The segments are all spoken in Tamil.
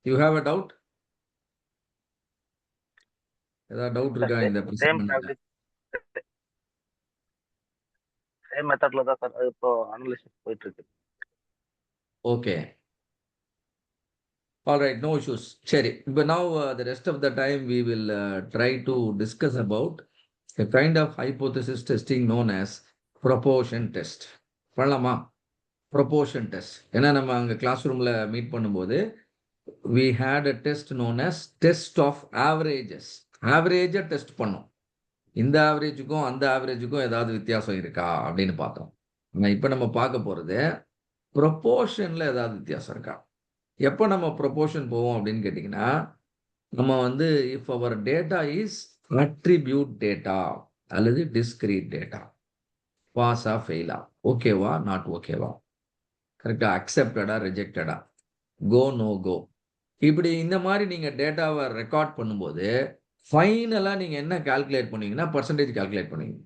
You have a doubt? ஏதாவது டவுட் இருக்கா இந்த சேம் பிரசன்ட்? சேம் மெத்தட்ல தான் சார் இப்போ அனலிசிஸ் போயிட்டு இருக்கு. Okay. All right, no issues. சரி, இப்போ now the rest of the time we will try to discuss about a kind of hypothesis testing known as proportion test. பண்ணலாமா? proportion test. ஏன்னா நம்ம அங்கே கிளாஸ் ரூமில் மீட் பண்ணும்போது we had a test known as test of averages. ஆவரேஜை டெஸ்ட் பண்ணோம். இந்த ஆவரேஜுக்கும் அந்த ஆவரேஜுக்கும் ஏதாவது வித்தியாசம் இருக்கா அப்படின்னு பார்த்தோம். ஆனால் இப்போ நம்ம பார்க்க போகிறது ப்ரொப்போர்ஷனில் ஏதாவது வித்தியாசம் இருக்கா. எப்போ நம்ம ப்ரொப்போர்ஷன் போவோம் அப்படின்னு கேட்டிங்கன்னா, நம்ம வந்து if our data is attribute data அல்லது டிஸ்கிரீட் டேட்டா, பாஸா ஃபெயிலா, ஓகேவா நாட் ஓகேவா, கரெக்டா, அக்செப்டடா ரிஜெக்டடா, கோ நோ கோ, இப்படி இந்த மாதிரி நீங்கள் டேட்டாவை ரெக்கார்ட் பண்ணும்போது ஃபைனலாக நீங்கள் என்ன கால்குலேட் பண்ணுவீங்கன்னா பர்சன்டேஜ் கால்குலேட் பண்ணுவீங்க.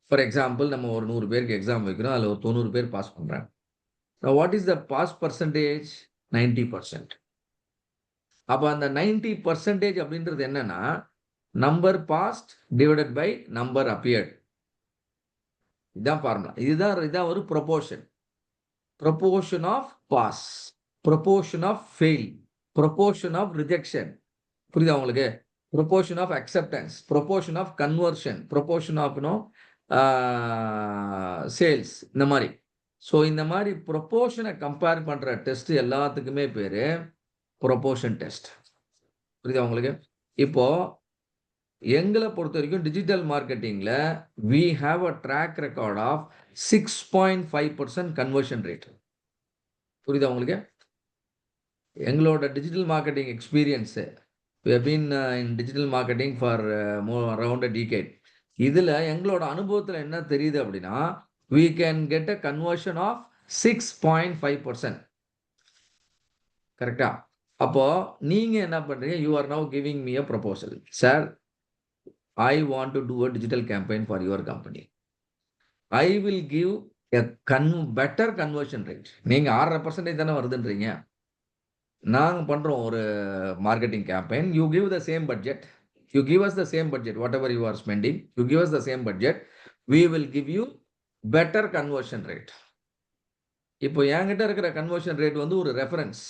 ஃபார் எக்ஸாம்பிள் நம்ம ஒரு 100 பேருக்கு எக்ஸாம் வைக்கிறோம், அதில் ஒரு 90 பேர் பாஸ் பண்ணுறாங்க. What is the pass percentage? 90%. அப்போ அந்த 90% அப்படின்றது என்னன்னா number passed divided by number appeared. இதுதான் ஃபார்முலா. இதுதான் ஒரு proportion. Proportion of pass, proportion of fail, proportion of rejection. புரியுதா உங்களுக்கு? Proportion of acceptance, proportion of conversion, proportion of sales, இந்த மாதிரி. ஸோ இந்த மாதிரி ப்ரொபோர்ஷனை கம்பேர் பண்ணுற டெஸ்ட் எல்லாத்துக்குமே பேர் ப்ரொபோர்ஷன் டெஸ்ட். புரியுதா உங்களுக்கு? இப்போ எங்களை பொறுத்த வரைக்கும் டிஜிட்டல் மார்க்கெட்டிங்கில் we have a track record of 6.5% conversion rate. புரியுதா உங்களுக்கு? எங்களோட digital marketing experience, we have been in digital marketing for around a decade. இதில் எங்களோட அனுபவத்தில் என்ன தெரியுது அப்படின்னா we can get a conversion of 6.5%. கரெக்டா? அப்போ நீங்க என்ன பண்றீங்க? you are now giving me a proposal. Sir, I want to do a digital campaign for your company. I will give a better conversion rate. நீங்க 6% தானே வருதுன்றீங்க. நாங்க பண்றோம் ஒரு marketing campaign. You give the same budget. You give us the same budget, whatever you are spending. You give us the same budget. We will give you better conversion rate. இப்போ என்கிட்ட இருக்கிற கன்வர்ஷன் ரேட் வந்து ஒரு reference.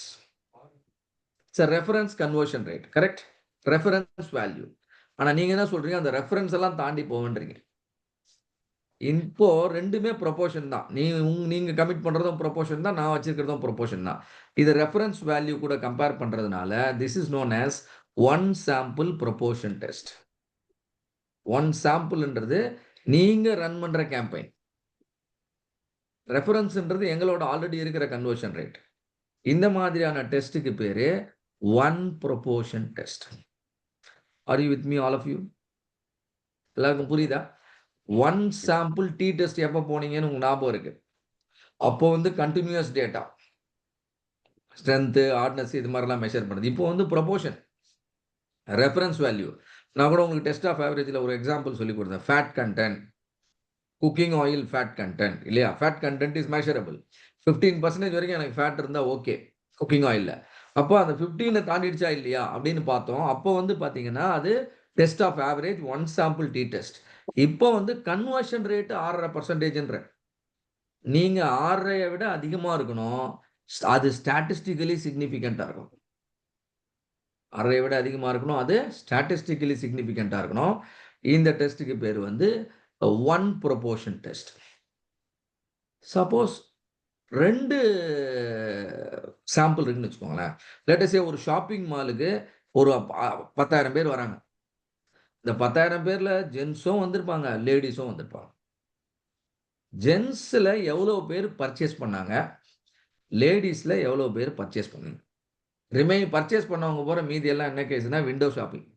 It's a reference conversion rate, correct? Reference value. ஆனா நீங்க என்ன சொல்றீங்க? அந்த ரெஃபரன்ஸ் எல்லாம் தாண்டி போவேன்றீங்க. இப்போ ரெண்டுமே ப்ரொபோர்ஷன் தான். நீங்க கமிட் பண்றதும் ப்ரொபோர்ஷன் தான், நான் வச்சிருக்கிறதும் ப்ரொபோர்ஷன் தான். இது ரெஃபரன்ஸ் வேல்யூ கூட கம்பேர் பண்றதுனால this is known as one sample proportion test. One சாம்பிள்ன்றது நீங்க ரன் பண்ற கேம்பெயின். ரெஃபரன்ஸ்ன்றது எங்களோட ஆல்ரெடி இருக்கிற கன்வர்ஷன் ரேட். இந்த மாதிரியான டெஸ்ட்டுக்கு பேரு one proportion test. Are you with me all of you? எல்லாருக்கும் புரியுதா? ஒன் சாம்பிள் டி டெஸ்ட் எப்போ போனீங்கன்னு உங்களுக்கு ஞாபகம் இருக்கு? அப்போ வந்து கண்டினியூஸ் டேட்டா, ஸ்ட்ரென்த்து, ஹார்ட்னஸ், இது மாதிரிலாம் மெஷர் பண்ணுது. இப்போ வந்து ப்ரொபோர்ஷன், ரெஃபரன்ஸ் வேல்யூ. நான் கூட உங்களுக்கு டெஸ்ட் ஆஃப் ஆவரேஜில் ஒரு எக்ஸாம்பிள் சொல்லி கொடுத்தேன். Fat content, cooking oil fat content இல்லையா? Fat content is measurable. 15% வரைக்கும் எனக்கு ஃபேட் இருந்தால் ஓகே குக்கிங் ஆயிலில். அப்போ அந்த 15 தாண்டிடுச்சா இல்லையா அப்படின்னு பார்த்தோம். அப்போ வந்து பார்த்தீங்கன்னா அது test of average one sample T test. இப்போ வந்து கன்வர்ஷன் ரேட்டு 6.5%. நீங்க 6.5 விட அதிகமா இருக்கணும். அது ஸ்டாட்டிஸ்டிக்கலி சிக்னிஃபிகண்டா இருக்கும். 6.5 விட அதிகமா இருக்கணும். அது ஸ்டாட்டிஸ்டிக்கலி சிக்னிஃபிகண்டா இருக்கணும். இந்த டெஸ்ட்டுக்கு பேர் வந்து one proportion test. Suppose 2 sample இருக்குன்னு வச்சுக்கோங்களேன். லெட் அஸ் சே ஒரு ஷாப்பிங் மாலுக்கு ஒரு 10,000 பேர் வராங்க. இந்த 10,000 பேர்ல ஜென்ஸும் வந்திருப்பாங்க, லேடிஸும் வந்திருப்பாங்க. ஜென்ஸ்ல எவ்வளவு பேர் பர்ச்சேஸ் பண்ணாங்க, லேடிஸ்ல எவ்வளவு பேர் பர்ச்சேஸ் பண்ணாங்க? பர்ச்சேஸ் பண்ணவங்க போற மீதி எல்லாம் என்ன கேஸ்னா விண்டோ ஷாப்பிங்.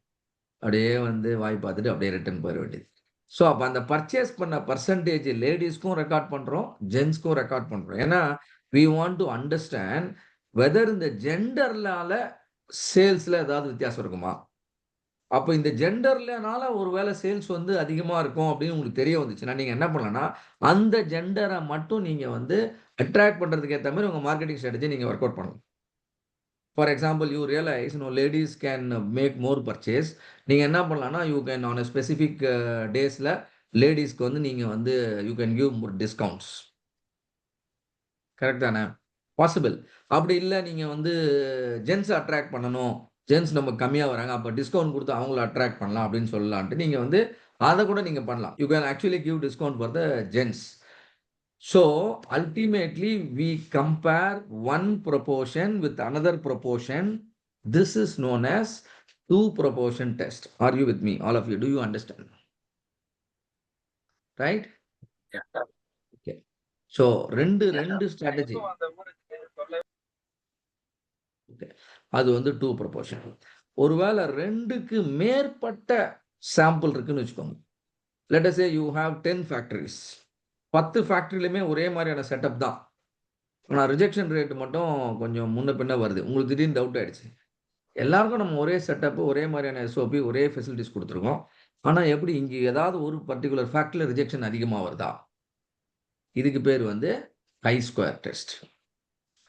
அப்படியே வந்து வாய் பார்த்துட்டு அப்படியே ரிட்டர்ன் போயிட வேண்டியது. ஸோ அப்போ அந்த பர்ச்சேஸ் பண்ண பர்சன்டேஜ் லேடிஸ்க்கும் ரெக்கார்ட் பண்றோம், ஜென்ஸ்க்கும் ரெக்கார்ட் பண்றோம். ஏன்னா we want to understand whether இந்த ஜெண்டர்லால சேல்ஸ்ல ஏதாவது வித்தியாசம் இருக்குமா. அப்போ இந்த ஜெண்டர்லனால ஒருவேளை சேல்ஸ் வந்து அதிகமா இருக்கும் அப்படின்னு உங்களுக்கு தெரிய வந்துச்சுன்னா நீங்க என்ன பண்ணலாம்னா அந்த ஜெண்டரை மட்டும் நீங்க வந்து அட்ராக்ட் பண்றதுக்கு ஏற்ற மாதிரி உங்க மார்க்கெட்டிங் ஸ்ட்ராட்டஜி நீங்க ஒர்க் அவுட் பண்ணலாம். For example you realise ladies can make more purchase. நீங்கள் என்ன பண்ணலாம்னா யூ கேன் ஆன் ஸ்பெசிஃபிக் டேஸில் லேடிஸ்க்கு வந்து நீங்கள் வந்து you can give more discounts. Correct தானே? பாசிபிள். அப்படி இல்லை நீங்கள் வந்து ஜென்ஸ் அட்ராக்ட் பண்ணணும், ஜென்ஸ் நம்ம கம்மியாக வராங்க, அப்போ டிஸ்கவுண்ட் கொடுத்து அவங்கள அட்ராக்ட் பண்ணலாம் அப்படின்னு சொல்லலான்ட்டு நீங்கள் வந்து அதை கூட நீங்கள் பண்ணலாம். You can actually give discount for the gents. So ultimately we compare one proportion with another proportion. This is known as two proportion test. Are you with me, all of you? Do you understand? Right? Yeah. Okay. So ரெண்டு strategy. Okay. அது வந்து two proportion. ஒருவேளை ரெண்டுக்கு மேற்பட்ட சாம்பிள் இருக்குன்னு வச்சுக்கோங்க. Let us say you have 10 factories. 10 ஃபேக்டரியிலுமே ஒரே மாதிரியான செட்டப் தான். ஆனால் ரிஜெக்ஷன் ரேட் மட்டும் கொஞ்சம் முன்ன பின்ன வருது. உங்களுக்கு திடீர்னு டவுட் ஆயிடுச்சு. எல்லாருக்கும் நம்ம ஒரே செட்டப்பு, ஒரே மாதிரியான எஸ்ஓபி, ஒரே ஃபெசிலிட்டிஸ் கொடுத்துருக்கோம். ஆனால் எப்படி இங்கே ஏதாவது ஒரு பர்டிகுலர் ஃபேக்டரியில் ரிஜெக்ஷன் அதிகமாக வருதா? இதுக்கு பேர் வந்து ஹை ஸ்கொயர் டெஸ்ட்.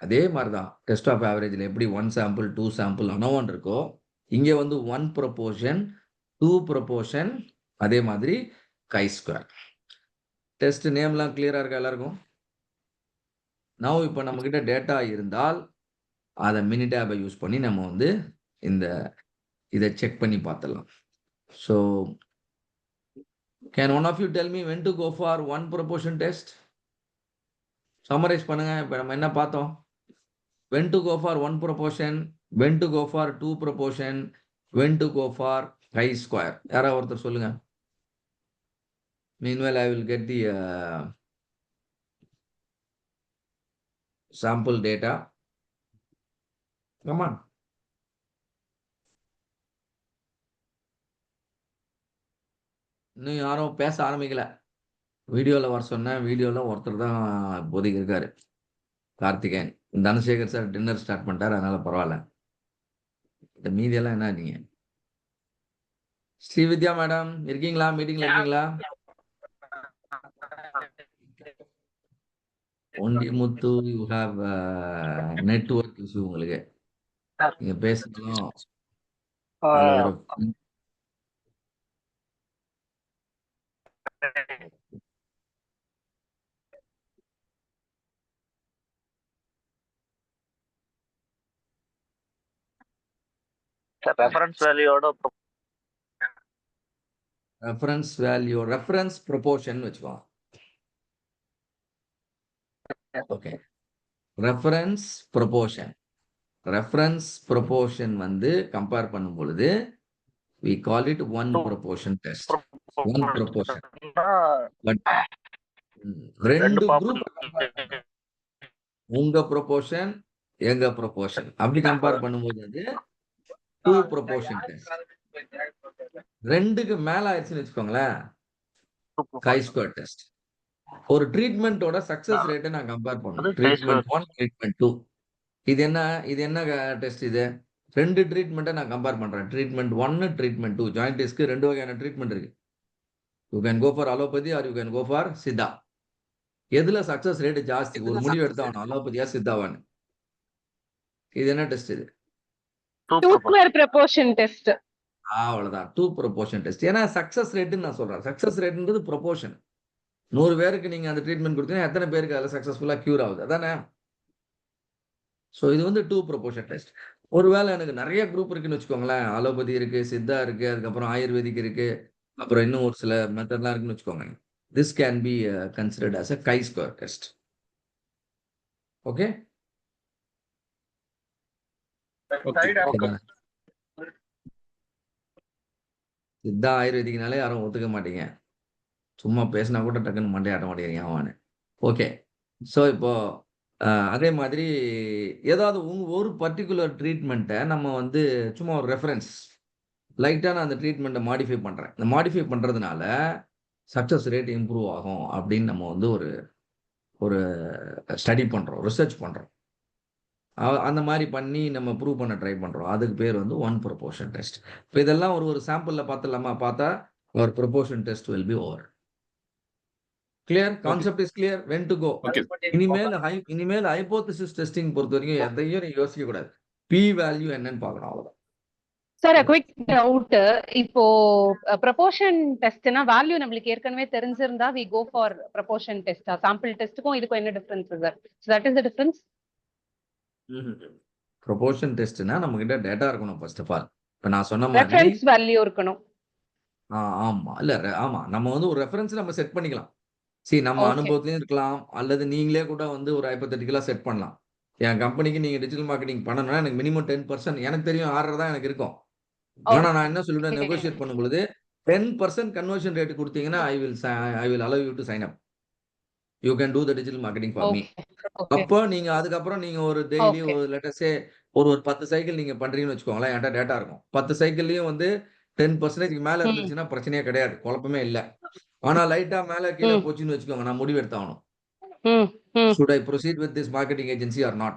அதே மாதிரி தான் டெஸ்ட் ஆஃப் ஆவரேஜில் எப்படி 1 சாம்பிள் 2 சாம்பிள் அனோவன் இருக்கோ, இங்கே வந்து 1 ப்ரொபோர்ஷன் 2 ப்ரொபோர்ஷன், அதே மாதிரி ஹை ஸ்கொயர் டெஸ்ட். நேம்லாம் கிளியராக இருக்கா எல்லாருக்கும்? நான் இப்போ நம்மக்கிட்ட டேட்டா இருந்தால் அதை மினி டேபை யூஸ் பண்ணி நம்ம வந்து இதை செக் பண்ணி பார்த்துடலாம். So can one of you tell me when to go for 1 proportion test? Summarise பண்ணுங்க. இப்போ நம்ம என்ன பார்த்தோம்? When to go for 1 proportion, when to go for 2 proportion, when to go for chi square. யாராவது ஒருத்தர் சொல்லுங்க. Meanwhile I will get the sample data. Come on. இன்னும் யாரும் பேச ஆரம்பிக்கல. வீடியோவில் வர சொன்னேன். வீடியோவில் ஒருத்தர் தான் இப்போதைக்கு இருக்காரு, Karthikeyan. Dhanasekar sir dinner start பண்ணிட்டார், அதனால பரவாயில்ல. இந்த மீதியெல்லாம் என்ன நீங்க? ஸ்ரீவித்யா மேடம் இருக்கீங்களா? மீட்டிங்ல இருக்கீங்களா? Only Muthu you have network issue. உங்களுக்கு நீங்க பேசணும். ரெஃபரன்ஸ் வேல்யூவோட ரெஃபரன்ஸ் ப்ரொபோர்ஷன் வச்சுக்கோங்க. ஓகே, ரெஃபரன்ஸ் ப்ரொபோர்ஷன் வந்து கம்பேர் பண்ணும் பொழுது we call it one proportion test. One proportion. But ரெண்டு குரூப் உங்க ப்ரொபோர்ஷன் எங்க ப்ரொபோர்ஷன் அப்படி கம்பேர் பண்ணும்போது அது 2 proportion test. ரெண்டுக்கு மேல ஆயிடுச்சுன்னு வச்சுக்கோங்களேன், ஹை ஸ்கொயர் டெஸ்ட். ஒரு ட்ரீட்மெண்ட்டோட சக்சஸ் ரேட்டை நான் கம்பேர் பண்ணுவேன். Treatment 1, treatment 2. இது என்ன டெஸ்ட்? இது ரெண்டு ட்ரீட்மெண்ட்டை நான் கம்பேர் பண்றேன். Treatment 1, treatment 2. ஜாயிண்டிஸ்க்கு ரெண்டு வகையான ட்ரீட்மெண்ட் இருக்கு. You can go for allopathy or you can go for Siddha. எதுல சக்சஸ் ரேட் ஜாஸ்தி? ஒரு முடிவு எடுத்தவன் அலோபதியா சித்தாவான்னு. இது என்ன டெஸ்ட்? இது 2 square proportion test. அவ்வளவுதான், 2 proportion டெஸ்ட். ஏன்னா சக்சஸ் ரேட்னு நான் சொல்றேன். Success ரேட்ன்றது proportion. 100 பேருக்கு நீங்க அந்த ட்ரீட்மெண்ட் கொடுத்தீங்கன்னா எத்தனை பேருக்கு அதில் சக்சஸ்ஃபுல்லா கியூர் ஆகுது, அதானே? ஸோ இது வந்து 2 proportion டெஸ்ட். ஒருவேளை எனக்கு நிறைய குரூப் இருக்குன்னு வச்சுக்கோங்களேன், அலோபதி இருக்கு, சித்தா இருக்கு, அதுக்கப்புறம் ஆயுர்வேதிக் இருக்கு, அப்புறம் இன்னும் ஒரு சில மெத்தட்லாம் இருக்குன்னு வச்சுக்கோங்க. This can be considered as a chi square test. Okay, Siddha ஆயுர்வேதிக்னாலே யாரும் ஒத்துக்க மாட்டீங்க. சும்மா பேசினா கூட டக்குன்னு மண்டே ஆட்ட மாட்டேங்கிறீங்க அவனு. ஓகே, ஸோ இப்போ அதே மாதிரி ஏதாவது ஒரு பர்டிகுலர் ட்ரீட்மெண்ட்டை நம்ம வந்து சும்மா ஒரு ரெஃபரன்ஸ் லைட்டாக நான் அந்த ட்ரீட்மெண்ட்டை மாடிஃபை பண்ணுறேன். இந்த மாடிஃபை பண்ணுறதுனால சக்ஸஸ் ரேட் இம்ப்ரூவ் ஆகும் அப்படின்னு நம்ம வந்து ஒரு ஸ்டடி பண்ணுறோம், ரிசர்ச் பண்ணுறோம். அந்த மாதிரி பண்ணி நம்ம ப்ரூவ் பண்ண ட்ரை பண்ணுறோம். அதுக்கு பேர் வந்து 1 proportion டெஸ்ட். இப்போ இதெல்லாம் ஒரு சாம்பிளில் பார்த்துடலாமா? பார்த்தா ஒரு proportion test will be over. Clear? Concept is clear? When to go. இனிமேல் ஹைபோதசிஸ் டெஸ்டிங் பொறுத்த வரைக்கும் எதையும் நீங்க யோசிக்க கூடாது. பி வேல்யூ என்னன்னு பார்க்கணும், அவ்வளவுதான். Sir quick doubt. இப்போ ப்ரொபோர்ஷன் டெஸ்ட்னா வேல்யூ நம்மளுக்கு ஏற்கனவே தெரிஞ்சிருந்தா வி கோ ஃபார் ப்ரொபோர்ஷன் டெஸ்டா? சாம்பிள் டெஸ்ட்டுக்கும் இதுக்கும் என்ன difference sir? That is the difference. Proportion டெஸ்ட்னா நம்ம கிட்ட டேட்டா இருக்கணும் ஃபர்ஸ்ட் ஆஃப் ஆல். இப்ப நான் சொன்ன மாதிரி ரெஃபரன்ஸ் வேல்யூ இருக்கணும். ஆமா இல்ல ஆமா, நம்ம வந்து ஒரு ரெஃபரன்ஸ் நம்ம செட் பண்ணிக்கலாம். சரி, நம்ம Okay. அனுபவத்திலயும் இருக்கலாம், அல்லது நீங்களே கூட வந்து ஒரு ஹைப்போதெட்டிக்கலா செட் பண்ணலாம். என் கம்பெனிக்கு நீங்க டிஜிட்டல் மார்க்கெட்டிங் பண்ணணும்னா எனக்கு மினிமம் 10% எனக்கு தெரியும், ஆர்டர் தான் எனக்கு இருக்கும். ஆனா நான் என்ன சொல்லிவிடுவேன், Okay. நெகோஷியேட் பண்ணும்பொழுது 10% கன்வர்ஷன் ரேட் கொடுத்தீங்கன்னா I will allow you to sign up. You can do the digital marketing for me. Okay. Okay. அப்போ நீங்க அதுக்கப்புறம் நீங்க ஒரு டெய்லி Okay. ஒரு லெட்டர்ஸே ஒரு 10 சைக்கிள் நீங்க பண்றீங்கன்னு வச்சுக்கோங்களேன், என்கிட்ட டேட்டா இருக்கும். 10 சைக்கிள்லயும் வந்து 10% மேல இருந்துச்சுன்னா பிரச்சனையே கிடையாது, குழப்பமே இல்ல. ஆனா லைட்டா மேல கீழே போச்சுன்னு வச்சுக்கோங்க, நான் முடிவு எடுத்தாகணும். Should I proceed with this marketing agency or not?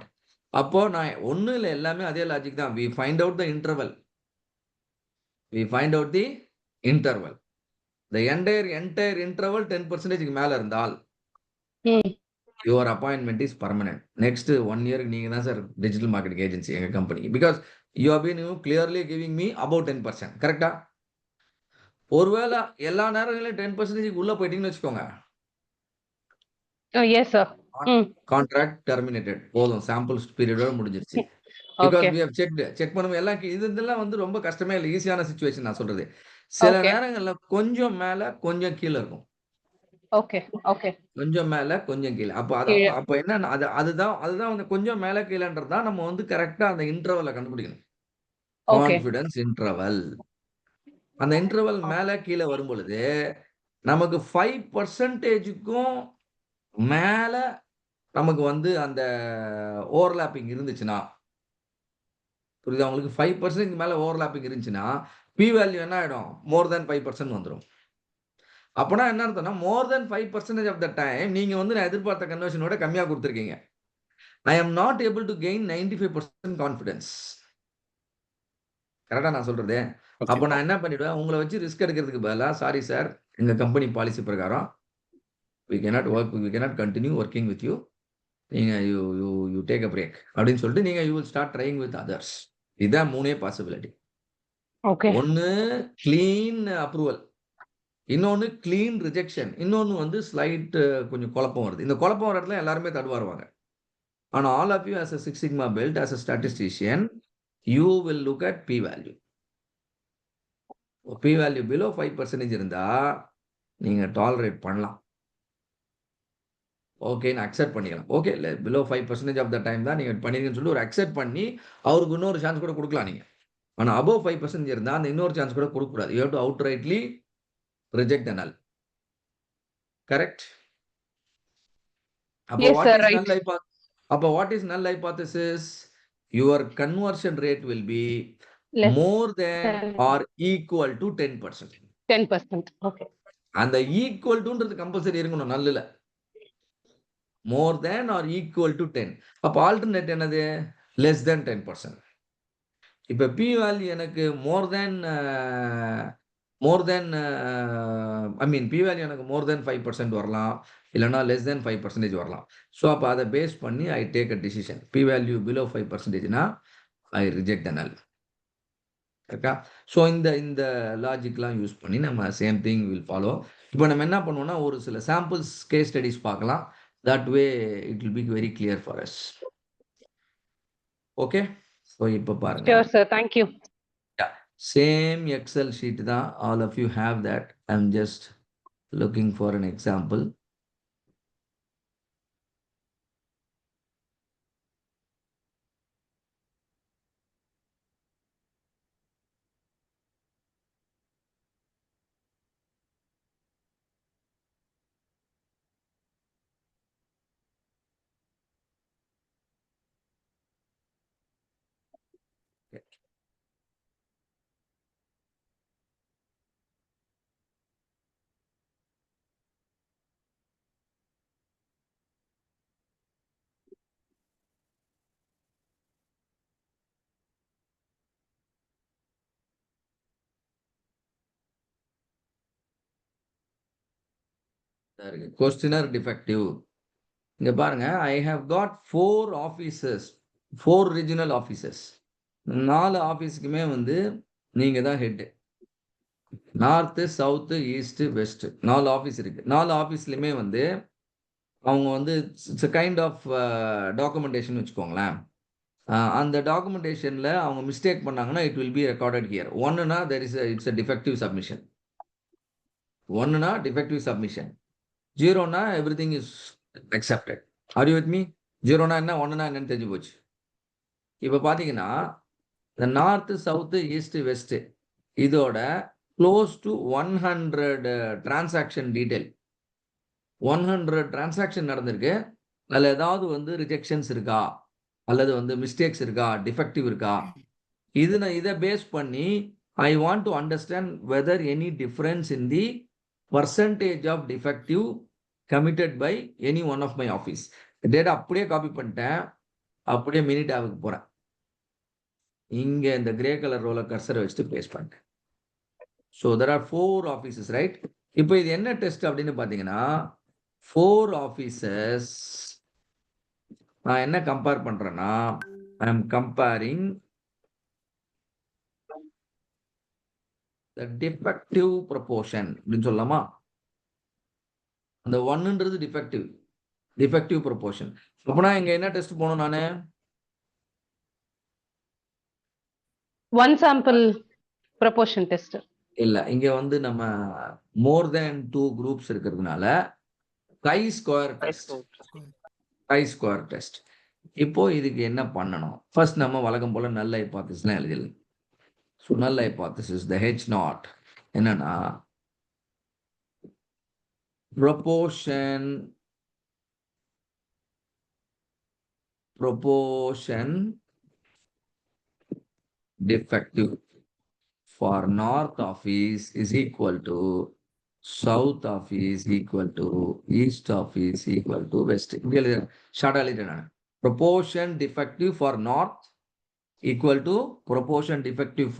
அப்போ நான் ஒண்ணு இல்ல, எல்லாமே அதே லாஜிக் தான். We find out the interval. We find out the interval. The entire interval 10% மேல இருந்தால் your appointment is permanent. Next 1 year நீங்க தான் சார் டிஜிட்டல் மார்க்கெட்டிங் ஏஜென்சி எங்க company. Because you have been clearly giving me about 10%. கரெக்டா? ஒருவேளை எல்லா நேரங்களிலும் 10% உள்ள போயிட்டீங்கன்னு வச்சுக்கோங்க, Yes sir. Contract terminated. போதும், சாம்பிள் பீரியடோட முடிஞ்சிருச்சு. Because Okay. we have check பண்ணும் எல்லாம் இதெல்லாம் வந்து ரொம்ப கஷ்டமே இல்லை, ஈஸியான சிச்சுவேஷன் நான் சொல்றது. சில Okay. நேரங்கள்ல கொஞ்சம் மேல கொஞ்சம் கீழே இருக்கும், Okay. Okay. கொஞ்சம் மேல கொஞ்சம் கீழே. அப்ப கீழே. அப்ப என்ன அதுதான் வந்து கொஞ்சம் மேல கீழேன்றதா நம்ம வந்து கரெக்டா அந்த இன்டர்வலை கண்டுபிடிக்கணும். Okay. Confidence interval. அந்த இன்டர்வல் மேல கீழே வரும் பொழுது நமக்கு 5%க்கும் மேல நமக்கு வந்து அந்த ஓவர்லாப்பிங் இருந்துச்சுன்னா, புரியுதா உங்களுக்கு? 5% மேல ஓவர்லாப்பிங் இருந்துச்சுன்னா பி வேல்யூ என்ன ஆயிடும், மோர் தேன் 5% வந்துரும். அப்பனா என்ன அர்த்தம்னா மோர் தேன் 5% ஆஃப் த டைம் நீங்க வந்து நான் எதிர்பார்த்த கன்வர்ஷனோட கம்மியா கொடுத்திருக்கீங்க. I am not able to gain 95% confidence. கரெக்டா நான் சொல்றது? அப்ப நான் என்ன பண்ணிடுவேன், உங்களை வச்சு ரிஸ்க் எடுக்கிறதுக்கு பதிலா, சாரி சார், எங்க கம்பெனி பாலிசி பிரகாரம் we cannot continue working with you. நீங்க you take a break அப்படின்னு சொல்லிட்டு நீங்க you will start trying with others. இதான் 3 பாசிபிலிட்டி. Okay. ஒன்னு கிளீன் அப்ரூவல், இன்னொன்னு கிளீன் ரிஜெக்ஷன், இன்னொன்னு வந்து ஸ்லைட் கொஞ்சம் குழப்பம் வருது. இந்த குழப்பம் வர இடத்துல எல்லாருமே தடுவாருவாங்க. ஆனா all of you as a Six Sigma belt, as a statistician, you will look at P value. P value below 5% இருந்தா நீங்க டாலரேட் பண்ணலாம். ஓகேன்னு அக்செப்ட் பண்ணிக்கலாம். ஓகே, இல்லை பிலோ 5% ஆஃப் த டைம் தான் நீங்க பண்ணிருக்கீங்கன்னு சொல்லி ஒரு அக்செப்ட் பண்ணி அவருக்கு இன்னொரு சான்ஸ் கூட கொடுக்கலாம் நீங்க. ஆனா அபவ் 5% இருந்தா அந்த இன்னொரு சான்ஸ் கூட கொடுக்கக்கூடாது. You have to outrightly reject the null. Correct? அப்போ Yes sir. Right. what is null hypothesis? Your conversion rate will be Less more than than or equal to 10%. 10%. Okay. அந்த ஈக்குவல் டுன்றது கம்பல்சரி இருக்கணும் நல்லுல. மோர் தேன் ஆர் ஈக்குவல் டு 10. அப்போ ஆல்டர்னேட் என்னது? Less than 10%. இப்போ பி வேல்யூ எனக்கு மோர் தேன் ஐ மீன் பி வேல்யூ எனக்கு மோர் தேன் 5% வரலாம், இல்லைனா லெஸ் தேன் 5% வரலாம். ஸோ அப்போ அதை பேஸ் பண்ணி I take a decision. P value below 5%னா ஐ ரிஜெக்ட் த நல். கரெக்டா? ஸோ இந்த லாஜிக்லாம் யூஸ் பண்ணி நம்ம சேம் திங் வில் ஃபாலோ. இப்போ நம்ம என்ன பண்ணுவோம்னா ஒரு சில சாம்பிள்ஸ் கேஸ் ஸ்டடிஸ் பார்க்கலாம். That way it will be very clear for us. Okay, so இப்போ பாருங்க. Sure sir. Thank you. Same excel sheet தான், all of you have that. I am just looking for an example. Questionnaire defective. இங்க பாருங்க, I have got 4 offices, 4 regional offices. 4 ஆஃபீஸுக்குமே வந்து நீங்க தான் head. North, south, east, west 4 office இருக்கு. 4 ஆஃபீஸ்லயுமே வந்து அவங்க வந்து இட்ஸ் கைண்ட் ஆஃப் டாக்குமெண்டேஷன் வச்சுக்கோங்களேன். அந்த டாக்குமெண்டேஷன்ல அவங்க மிஸ்டேக் பண்ணாங்கன்னா it will be recorded here. ஒன்னுனா இட்ஸ் a defective submission. ஒன்னுனா defective submission. 0னா everything is accepted. Are you with me? 0னா என்ன, 1னா என்னன்னு தெரிஞ்சு போச்சு. இப்ப பாத்தீங்கன்னா இந்த நார்த், சவுத், ஈஸ்ட், வெஸ்ட் இதோட close to 100 transaction detail. 100 transaction நடந்திருக்கு. அதுல ஏதாவது வந்து ரிஜெக்ஷன்ஸ் இருக்கா, அல்லது வந்து மிஸ்டேக்ஸ் இருக்கா, டிஃபெக்டிவ் இருக்கா, இதை பேஸ் பண்ணி I want to understand whether any difference in the percentage of defective committed by any one of my office. Data அப்படியே காப்பி பண்ணிட்டேன், அப்படியே மினி டேபுக்கு போறேன். இங்க இந்த கிரே கலர் ரோல கர்சரை வச்சுட்டு பேஸ்ட் பண்ணிட்டேன். So there are 4 offices, right? இப்போ இது என்ன டெஸ்ட் அப்படின்னு பார்த்தீங்கன்னா 4 ஆஃபீஸஸ் நான் என்ன கம்பேர் பண்றேன்னா I am comparing the defective proportion அப்படின்னு சொல்லலாமா? அந்த 1ன்றது டிஃபெக்டிவ் ப்ரொபோர்ஷன். அப்பனா இங்க என்ன டெஸ்ட் போகணும் நானு? ஒன் சாம்பிள் ப்ரொபோர்ஷன் டெஸ்ட் இல்ல, இங்க வந்து நம்ம மோர் தென் 2 குரூப்ஸ் இருக்கிறதுனால கை ஸ்கொயர் டெஸ்ட். இப்போ இதுக்கு என்ன பண்ணணும்? ஃபர்ஸ்ட் நம்ம வழக்கம் போல நல்ல ஹைபோதசிஸ்லாம் எழுதிடலாம். ஸோ நல்ல ஹைபோதசிஸ் த H0 என்னன்னா proportion defective for north office is equal to south office equal to east office equal to west. Short proportion defective for north equal to proportion defective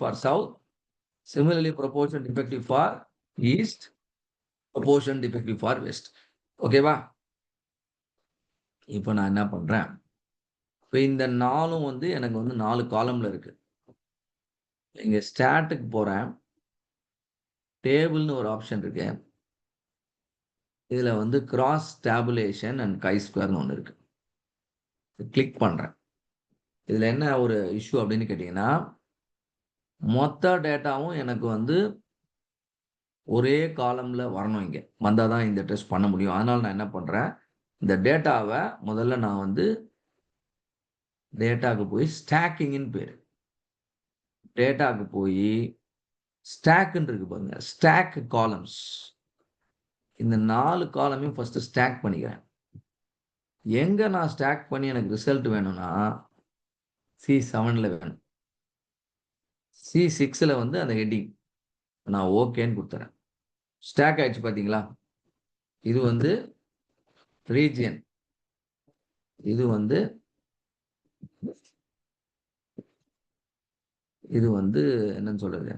for south. Similarly, proportion defective for east, proportion defective for west. Okay வா? இப்போ நான் என்ன பண்றேன், இப்போ இந்த 4ம் வந்து எனக்கு வந்து 4 காலம்ல இருக்கு. இங்க ஸ்டாட்டுக்கு போறேன், டேபிள்னு ஒரு ஆப்ஷன் இருக்கு. இதுல வந்து கிராஸ் டேபுலேஷன் அண்ட் கை ஸ்கொயர்னு ஒன்று இருக்கு. கிளிக் பண்றேன். இதுல என்ன ஒரு இஷ்யூ அப்படின்னு கேட்டீங்கன்னா மொத்த டேட்டாவும் எனக்கு வந்து ஒரே காலம்ல வரணும். இங்க வந்தாதான் இந்த டெஸ்ட் பண்ண முடியும். அதனால நான் என்ன பண்றேன், இந்த டேட்டாவை முதல்ல நான் வந்து டேட்டாக்கு போய் ஸ்டாக்கிங்னு பேரு, டேட்டாக்கு போய் ஸ்டாக்னு இருக்கு பாருங்க, ஸ்டாக் காலம்ஸ். இந்த 4 காலமையும் ஃபர்ஸ்ட் ஸ்டாக் பண்ணிக்கிறேன். எங்க நான் ஸ்டாக் பண்ணி எனக்கு ரிசல்ட் வேணும்னா C7ல வேணும். C6ல வந்து அந்த ஹெட்டிங் நான் ஓகேன்னு கொடுத்துறேன். ஸ்டாக் ஆயிடுச்சு பாத்தீங்களா? இது வந்து ரீஜியன், இது வந்து என்னன்னு சொல்றது,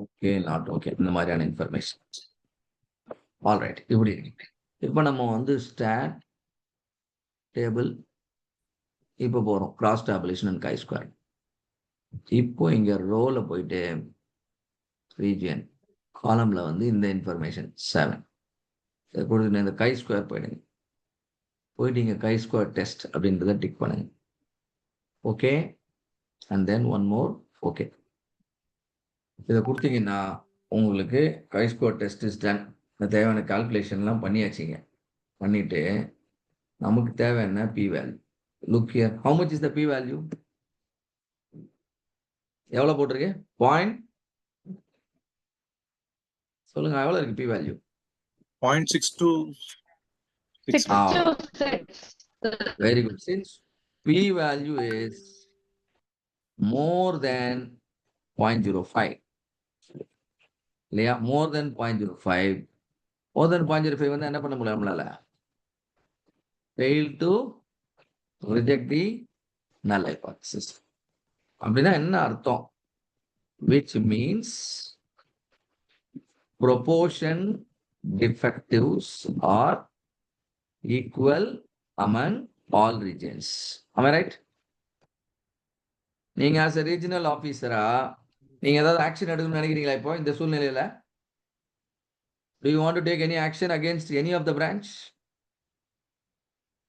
ஓகே நாட் ஓகே, இந்த மாதிரியான இன்ஃபர்மேஷன். ஆல்ரைட், இப்படி இருக்கு. இப்போ நம்ம வந்து ஸ்டாட் டேபிள் இப்போ போறோம், cross tabulation and guy square. இப்போ இங்க ரோல போயிட்டு ரீஜியன் காலம்ல வந்து இந்த இன்ஃபர்மேஷன் 7 கொடுத்து இந்த கை ஸ்கொயர் போயிடுங்க. போயிட்டு இங்க கை ஸ்கொயர் டெஸ்ட் அப்படின்றத டிக் பண்ணுங்க. Okay, and then one more okay. இதை கொடுத்தீங்கன்னா உங்களுக்கு chi square test is done. தேவையான கால்குலேஷன்லாம் பண்ணியாச்சுங்க. பண்ணிட்டு நமக்கு தேவையான P value. Look here, how much is the P value? எவ்வளவு போட்டிருக்கு? பாயிண்ட் சொல்லுங்க, எவ்வளவு இருக்கு P value? 0.626. Very good. Since p value is more than 0.05, இல்லையா? more than 0.05 வந்து என்ன பண்ண முடியல நம்மளால? fail to reject the null hypothesis. அப்படின்னா என்ன அர்த்தம்? which means proportion defectives are equal among all regions. Am I right? நீங்க as a regional officer நீங்க ஏதாவது ஆக்ஷன் எடுக்கணும்னு நினைக்கிறீங்களா இப்போ இந்த சூழ்நிலையில? Do you want to take any action against any of the branch?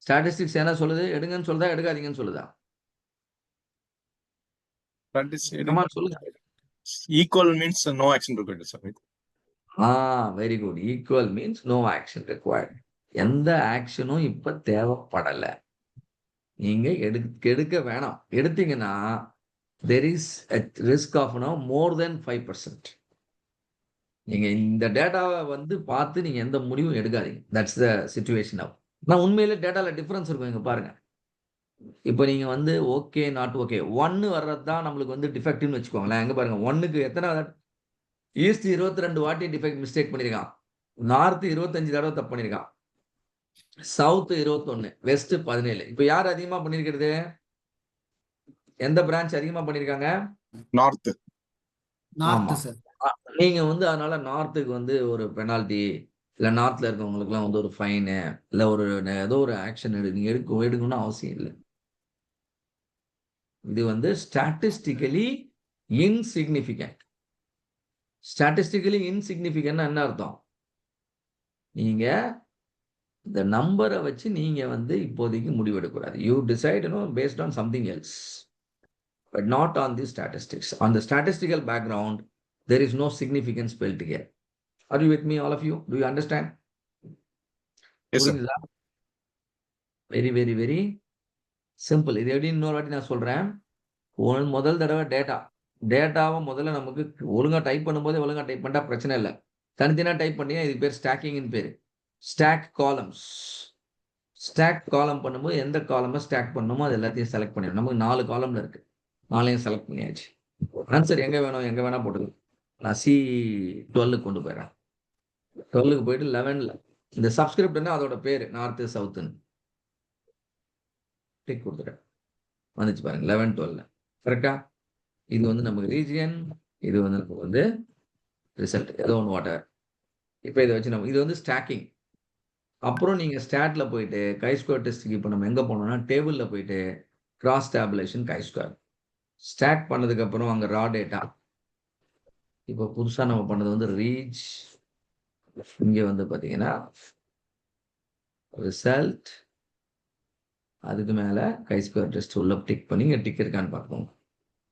Statistics என்ன சொல்லுது? எடுங்கன்னு சொல்லுதா, எடுக்காதீங்கன்னு சொல்லுதா? Come on, சொல்லுங்க. Equal means no action required, sir. Very good. Equal means no action required. எந்த ஆக்ஷனும் இப்ப தேவைப்படல. நீங்க எடுக்க வேணாம். எடுத்தீங்கன்னா there is a risk of more than 5%. நீங்க இந்த டேட்டாவை வந்து பார்த்து நீங்க எந்த முடிவும் எடுக்காதீங்க. That's the situation now. நான் உண்மையிலே டேட்டால டிஃபரன்ஸ் இருக்கும் இங்க பாருங்க. இப்போ நீங்க வந்து ஓகே நாட் ஓகே 1 வர்றது தான் நம்மளுக்கு வந்து டிஃபெக்ட்னு வச்சுக்கோங்களேன். எங்க பாருங்க 1க்கு எத்தனை ஈஸ்ட் 22 வாட்டி டிஃபெக்ட் மிஸ்டேக் பண்ணியிருக்கான். நார்த் 25 தடவை தப்பு பண்ணியிருக்கான். South 21, west 17. இப்போ யார் அதிகமா பண்ணிருக்கிறது? எந்த பிரான்ச் அதிகமா பண்ணிருக்காங்க? North. ஆமா. நீங்க வந்து அதனால நார்த்துக்கு வந்து ஒரு பெனால்டி இல்ல நார்த்ல இருக்கவங்களுக்கு எல்லாம் வந்து ஒரு ஃபைனு இல்ல ஒரு ஏதோ ஒரு ஆக்ஷன் நீங்க எடுக்கணும்னு அவசியம் இல்லை. இது வந்து ஸ்டாட்டிஸ்டிக்கலி இன்சிக்னிஃபிகண்ட். ஸ்டாட்டிஸ்டிக்கலி இன்சிக்னிஃபிகண்ட் என்ன அர்த்தம்? நீங்க இந்த நம்பரை வச்சு நீங்க வந்து இப்போதைக்கு முடிவெடுக்கக்கூடாது. You decide based on something else, but not on the statistics. On the statistical background, there is no significance built here. Are you with me, all of you? Do you understand? Yes, sir. Very, very, very simple. இது எப்படி இன்னொரு வாட்டி நான் சொல்றேன். முதல் தடவை டேட்டாவை முதல்ல நமக்கு ஒழுங்கா டைப் பண்ணும்போதே ஒழுங்கா டைப் பண்ணா பிரச்சனை இல்லை. தனித்தனியா டைப் பண்ணீங்கன்னா இதுக்கு பேர் ஸ்டாக்கிங்னு பேரு. Stock columns. ஸ்டாக் காலம் பண்ணும்போது எந்த காலமை ஸ்டாக் பண்ணணுமோ அது எல்லாத்தையும் செலக்ட் பண்ணிடணும். நமக்கு 4 காலம்ல இருக்கு. 4ஐயும் செலக்ட் பண்ணியாச்சு. ஆன்சர் எங்க வேணா போட்டுக்கலாம். நான் C12 கொண்டு போயிடுறேன். 12க்கு போயிட்டு 11ல இந்த சப்ஸ்கிரிப்ட்னா அதோட பேரு நார்த் சவுத்னு டிக் கொடுத்துட்டேன். வந்துச்சு பாருங்க 11, 12 கரெக்டா? இது வந்து நமக்கு ரீஜியன், இது வந்து நமக்கு வந்து ரிசல்ட் ஏதோ ஒன்று வாட்டர். இப்போ இதை வச்சு நம்ம இது வந்து ஸ்டாக்கிங். அப்புறம் நீங்க ஸ்டாட்ல போயிட்டு chi-square டெஸ்ட்டுக்கு இப்போ நம்ம எங்க போனோம்னா டேபிள்ல போயிட்டு கிராஸ் டேபுலேஷன் chi-square ஸ்டாக் பண்ணதுக்கு அப்புறம் அங்க ரா டேட்டா. இப்போ புதுசா நம்ம பண்ணது வந்து ரீச். இங்க வந்து பாத்தீங்கன்னா ரிசல்ட், அதுக்கு மேல chi-square டெஸ்ட் உள்ள டிக் பண்ணி இங்க டிக் இருக்கான்னு பார்க்கணும்.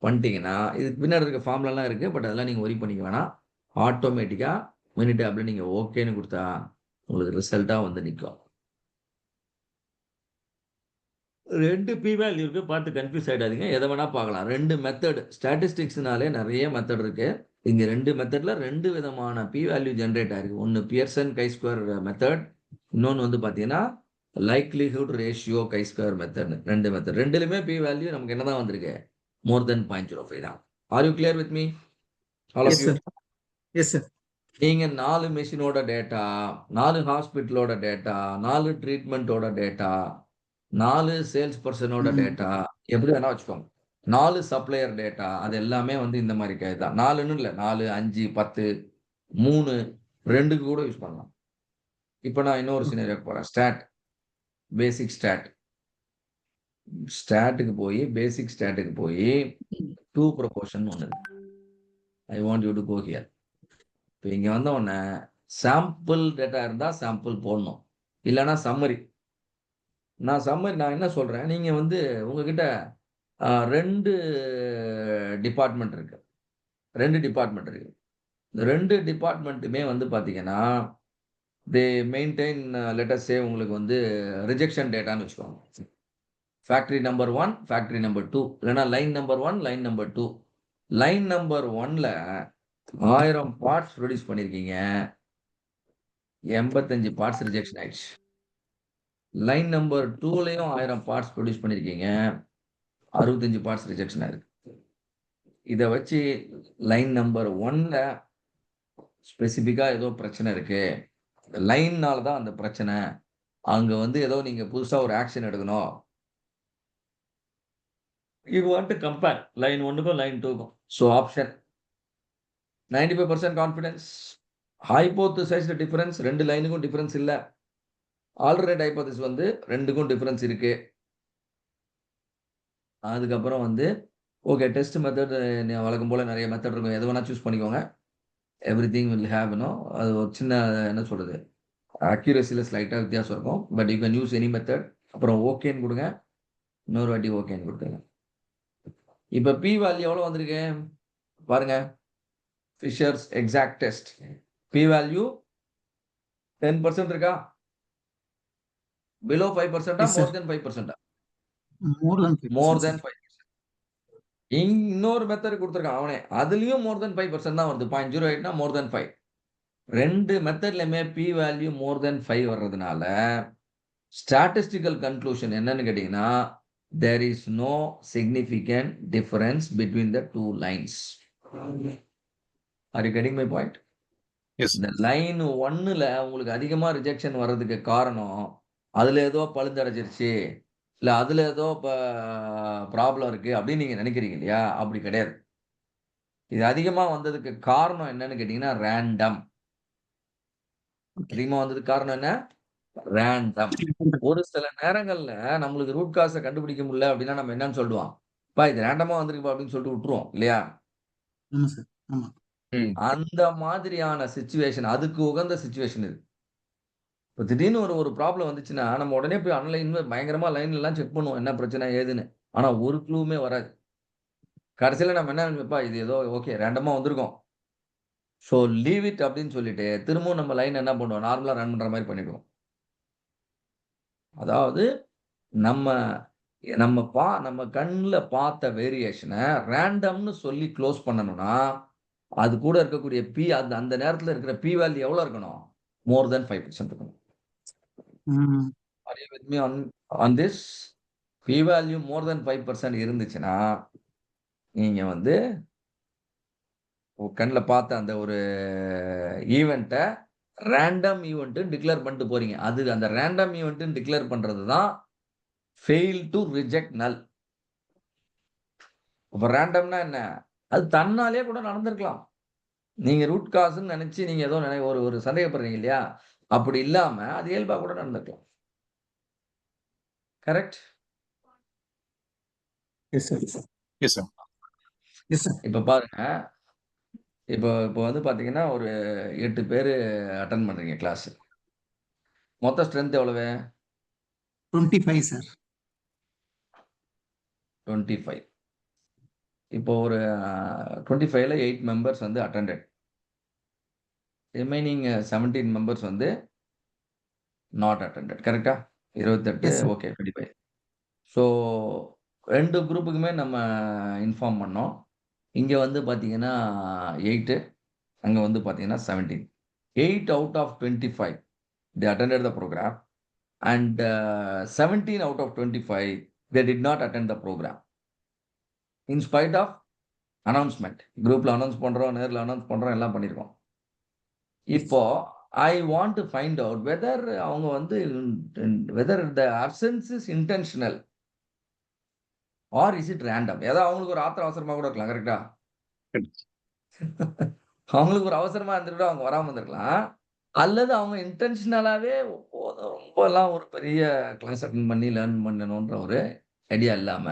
பண்ணிட்டீங்கன்னா இதுக்கு பின்னாடி இருக்க ஃபார்ம்லாம் இருக்கு. பட் அதெல்லாம் நீங்க ஒரி பண்ணிக்க வேணாம். ஆட்டோமேட்டிக்கா மினிட் அப்படி நீங்க ஓகேன்னு கொடுத்தா உங்களுக்கு ரிசல்ட்டா வந்து நிற்கும். 2 p வேல்யூ இருக்கு. பார்த்து கன்ஃபியூஸ் ஆயிடாதீங்க. எதை வேணா பார்க்கலாம். 2 மெத்தட். ஸ்டாட்டிஸ்டிக்ஸ்னாலே நிறைய மெத்தட் இருக்கு. இங்க 2 மெத்தட்ல 2 விதமான p வேல்யூ ஜென்ரேட் ஆயிருக்கு. ஒன்னு பியர்சன் chi-square மெத்தட், இன்னொன்னு வந்து பாத்தீங்கன்னா likelihood ratio chi-square method. 2 method. ரெண்டுலயுமே p வேல்யூ நமக்கு என்னதான் வந்திருக்கு? மோர் தென் 0.05 தான். Are you clear with me? All of you? Yes sir. நீங்க 4 மெஷினோட டேட்டா, 4 ஹாஸ்பிட்டலோட டேட்டா, 4 ட்ரீட்மெண்ட்டோட டேட்டா, 4 சேல்ஸ் பர்சனோட டேட்டா, எப்படி வேணா வச்சுக்கோங்க. 4 சப்ளையர் டேட்டா, அது எல்லாமே வந்து இந்த மாதிரி தான். 4ன்னு இல்லை, 4, 5, 10, 3, 2க்கு கூட யூஸ் பண்ணலாம். இப்போ நான் இன்னொரு சினரியோக்கு போறேன். ஸ்டாட், பேசிக் ஸ்டாட். ஸ்டாட்டுக்கு போய் பேசிக் ஸ்டாட்டுக்கு போய் 2 ப்ரொபோர்ஷன் ஒன்று. I want you to go here. இப்போ இங்க வந்த உடனே சாம்பிள் டேட்டா இருந்தா சாம்பிள் போடணும், இல்லைன்னா சம்மரி. நான் என்ன சொல்றேன், நீங்க வந்து உங்ககிட்ட 2 டிபார்ட்மெண்ட் இருக்கு. 2 டிபார்ட்மெண்ட் இருக்கு. இந்த 2 டிபார்ட்மெண்ட்டுமே வந்து பாத்தீங்கன்னா தே மெயின்டைன் லெட் அஸ் சே உங்களுக்கு வந்து ரிஜெக்ஷன் டேட்டான்னு வச்சுக்கோங்க. ஃபேக்டரி நம்பர் 1, ஃபேக்டரி நம்பர் 2, இல்லைன்னா line number 1, line number 2. Line number 1ல 1000 பார்ட்ஸ் ப்ரொடியூஸ் பண்ணிருக்கீங்க, 85 பார்ட்ஸ் ரிஜெக்ஷன் ஆயிடுச்சு. லைன் நம்பர் 2லயும் 1000 பார்ட்ஸ் ப்ரொடியூஸ் பண்ணிருக்கீங்க, 65 பார்ட்ஸ் ரிஜெக்ஷன் ஆயிருக்கு. இதை வச்சு லைன் நம்பர் 1ல ஸ்பெசிபிக்கா ஏதோ பிரச்சனை இருக்கு, லைன்னால தான் அந்த பிரச்சனை, அங்க வந்து ஏதோ நீங்க புதுசா ஒரு ஆக்ஷன் எடுக்கணும். You want to compare line 1க்கும் line 2க்கும். So option 95% confidence hypothesized difference 2 லைனுக்கும் டிஃபரன்ஸ் இல்ல. ஆல்டர்னேட் ஹைபோதசிஸ் வந்து 2க்கும் டிஃபரன்ஸ் இருக்கு. அதுக்கப்புறம் வந்து ஓகே டெஸ்ட் மெத்தட் வழக்கம் போல நிறைய மெத்தட் இருக்கும். எது வேணா சூஸ் பண்ணிக்கோங்க. எவ்ரிதிங் வில் ஹேவ் அது ஒரு சின்ன என்ன சொல்றது அக்யூரசியில் ஸ்லைட்டாக வித்தியாசம் இருக்கும். But you can use any method. அப்புறம் ஓகேன்னு கொடுங்க. இன்னொரு வாட்டி ஓகேன்னு கொடுத்துருங்க. இப்போ பி வேல்யூ எவ்வளோ வந்திருக்கு பாருங்க. Fisher's exact test P value 10% இருக்கா? Below 5%, Yes, sir. More than 5%? More than 5%. More sir. Than 5%. இன்னொரு மெத்தட் கொடுத்துருக்கான் அவனே, அதுலயும் மோர் தென் 5% தான் வருது. 0.08னா மோர் தென் 5. 2 மெத்தட்லயுமே பி வேல்யூ மோர் தென் 5 வர்றதுனால ஸ்டாட்டிஸ்டிக்கல் கன்க்ளூஷன் என்னன்னு கேட்டீங்கன்னா, there is no significant difference between the two lines. Are you getting my point? Yes. இந்த லைன் 1ல உங்களுக்கு அதிகமா ரிஜெக்ஷன் வர்றதுக்கு காரணம் அதுல ஏதோ பழுந்தடைஞ்சிருச்சு, இல்ல அதுல ஏதோ ப்ராப்ளம் இருக்கு அப்படின்னு நீங்க நினைக்கிறீங்க இல்லையா? அப்படி கிடையாது. இது அதிகமா வந்ததுக்கு காரணம் என்னன்னு கேட்டீங்கன்னா ரேண்டம். Okay. அதிகமா வந்ததுக்கு காரணம் என்ன? ரேண்டம். ஒரு சில நேரங்கள்ல நம்மளுக்கு ரூட் காசை கண்டுபிடிக்க முடியல அப்படின்னா நம்ம என்னன்னு சொல்லுவோம், பா இது ரேண்டமா வந்திருக்குப்பா அப்படின்னு சொல்லிட்டு விட்டுருவோம் இல்லையா? ஆமா சார். ஆமா. அந்த மாதிரியான சிச்சுவேஷன், அதுக்கு உகந்த சிச்சுவேஷன் இது. இப்போ திடீர்னு ஒரு ப்ராப்ளம் வந்துச்சுன்னா நம்ம உடனே போய் ஆன்லைன் பயங்கரமா லைன்ல எல்லாம் செக் பண்ணுவோம் என்ன பிரச்சனை ஏதுன்னு. ஆனா ஒரு க்ளூவுமே வராது. கடைசியில நம்ம என்ன நினைப்பா இது ஏதோ ஓகே ரேண்டமா வந்திருக்கோம், ஸோ லீவ் இட் அப்படின்னு சொல்லிட்டு திரும்பவும் நம்ம லைன் என்ன பண்ணுவோம், நார்மலா ரன் பண்ற மாதிரி பண்ணிடுவோம். அதாவது நம்ம நம்ம கண்ணுல பார்த்த வேரியேஷனை ரேண்டம்னு சொல்லி க்ளோஸ் பண்ணணும்னா அது கூட இருக்கக்கூடிய பி அந்த நேரத்துல இருக்கிற பி வேல்யூ எவ்வளவு இருக்கணும்? மோர் தென் 5% இருக்கணும். Are you with me on this? P value more than 5% இருந்துச்சுன்னா நீங்க வந்து கண்ணில் பார்த்த அந்த ஒரு ஈவெண்ட்டை ரேண்டம் ஈவெண்ட் டிக்ளேர் பண்ணிட்டு போறீங்க. அது அந்த ரேண்டம் ஈவெண்ட் டிக்ளேர் பண்றது தான் ஃபெயில் டு ரிஜெக்ட் நல். அப்ப ரேண்டம்னா என்ன? அது தன்னாலே கூட நடந்திருக்கலாம். நீங்க ரூட் காஸ்ன்னு நினைச்சு நீங்க ஏதோ ஒரு சந்தேகப்படுறீங்க இல்லையா? அப்படி இல்லாம அது இயல்பா கூட நடந்திருக்கலாம். Correct? Yes, sir. Yes, sir. Yes, sir. இப்ப பாருங்க, இப்போ வந்து பாத்தீங்கன்னா ஒரு 8 பேரு அட்டன் பண்றீங்க கிளாஸ். மொத்த ஸ்ட்ரென்த் எவ்வளவு? 25, sir. 25. இப்போ ஒரு 25ல 8 மெம்பர்ஸ் வந்து அட்டெண்டட். ரிமைனிங் 17 மெம்பர்ஸ் வந்து நாட் அட்டெண்டட். கரெக்டா? 28 Yes, sir. ஓகே 25. ஸோ 2 குரூப்புக்குமே நம்ம இன்ஃபார்ம் பண்ணோம். இங்க வந்து பாத்தீங்கன்னா 8, அங்க வந்து பாத்தீங்கன்னா 17. 8 out of 25 they attended the program and 17 out of 25 they did not attend the program in spite of announcement. குரூப்ல அனௌன்ஸ் பண்றோம், நேர்ல அனௌன்ஸ் பண்றோம், எல்லாம் பண்ணிருக்கோம். இப்போ I want to find out whether அவங்க வந்து whether the absence is intentional or is it random. ஏதோ அவங்களுக்கு ஒரு அவசரமா கூட இருக்கலாம். கரெக்டா? அவங்களுக்கு ஒரு அவசரமா இருந்துட்டு அவங்க வராம இருந்திருக்கலாம். அல்லது அவங்க இன்டென்ஷனலாவே ரொம்பலாம் ஒரு பெரிய கிளாஸ் அட்டெண்ட் பண்ணி லேர்ன் பண்ணணுன்ற ஒரு ஐடியா இல்லாம,